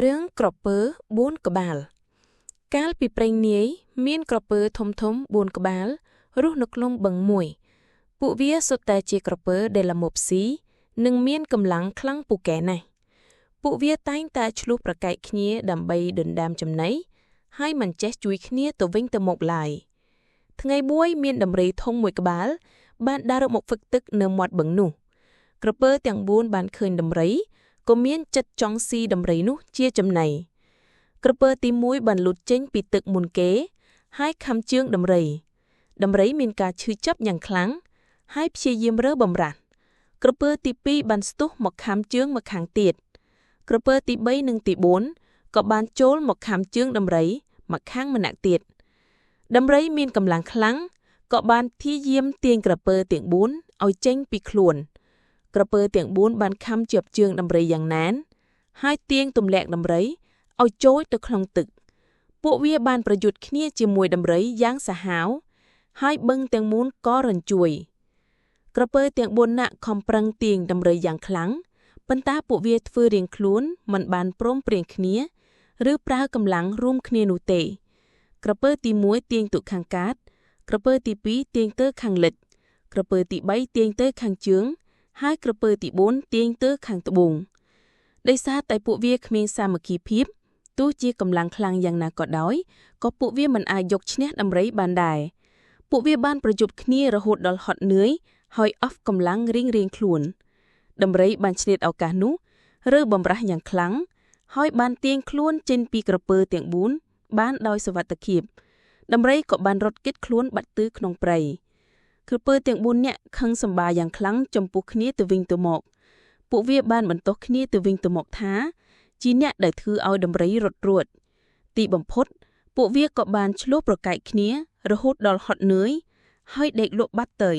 Riêng cọp bơ 4 ក្បាល កាលពីព្រេងនាយមានក្រពើធំៗ 4 ក្បាល រស់នៅក្នុងបឹងមួយ ពួកវាសុទ្ធតែជាក្រពើដែលល្មប់ស៊ី និងមានកម្លាំងខ្លាំងពូកែណាស់ ពួកវាតែងតែឆ្លោះប្រកែកគ្នាដើម្បីដណ្ដើមចំណី ហើយមិនចេះជួយគ្នាទៅវិញទៅមកឡើយ ថ្ងៃមួយមានដំរីធំមួយក្បាល បានដើរមកហ្វឹកទឹកនៅមាត់បឹងនោះ ក្រពើទាំង 4 បានឃើញដំរី ក៏មានចិត្តចង់ស៊ីដំរីនោះជាចំណី ក្រពើទី 1 បានលូតចេញពីទឹកមុនគេ ហើយខំជើងដំរី ដំរីមានការឈឺចាប់យ៉ាងខ្លាំង ហើយព្យាយាមរើបំរាស់ ក្រពើទី 2 បានស្ទុះមកខំជើងមកខាងទៀត ក្រពើទី 3 និងទី 4 ក៏បានចូលមកខំជើងដំរីមកខាងម្នាក់ទៀត ដំរីមានកម្លាំងខ្លាំង ក៏បានព្យាយាមទាញក្រពើទាំង 4 ឲ្យចេញពីខ្លួន ក្រពើទាំង 4 បានខំជាប់ជើងដំរីយ៉ាងណាន ហើយទាញទម្លាក់ដំរីឲ្យចូលទៅក្នុងទឹក ពួកវាបានប្រយុទ្ធគ្នាជាមួយដំរីយ៉ាងសាហាវ ហើយបឹងទាំងមូលក៏រញ្ជួយ ក្រពើទាំង 4 នាក់ខំប្រឹងទាញដំរីយ៉ាងខ្លាំង ប៉ុន្តែពួកវាធ្វើរៀងខ្លួនមិនបានព្រមព្រៀងគ្នា ឬប្រើកម្លាំងរួមគ្នានោះទេ ក្រពើទី 1 ទាញទៅខាងកើត ក្រពើទី 2 ទាញទៅខាងលិច ក្រពើទី 3 ទាញទៅខាងជើង ហើយក្រពើទី 4 ទាញទៅខាងត្បូង ដោយសារតែពួកវាគ្មានសាមគ្គីភាព ទោះជាកម្លាំងខ្លាំងយ៉ាងណាក៏ដោយ ក៏ពួកវាមិនអាចយកឈ្នះដំរីបានដែរ ពួកវាបានប្រយុទ្ធគ្នារហូតដល់ហត់នឿយ ហើយអស់កម្លាំងរៀងៗខ្លួន ដំរីបានឆ្លៀតឱកាសនោះ រើបំរាស់យ៉ាងខ្លាំង ហើយបានទាញខ្លួនចេញពីក្រពើទាំង 4 បានដោយសុវត្ថិភាព ដំរីក៏បានរត់គេចខ្លួនបាត់ទឺក្នុងព្រៃ ក្រពើទាំង 4 នាក់ខឹងសម្បារយ៉ាងខ្លាំងចំពោះគ្នាទៅវិញទៅមក ពួកវាបានបន្ទោសគ្នាទៅវិញទៅមកថា ជាអ្នកដែលធ្វើឲ្យដំរីរត់រួច ទីបំផុត ពួកវាក៏បានឆ្លោះប្រកែកគ្នារហូតដល់ហត់នឿយ ហើយដេកលក់បាត់ទៅ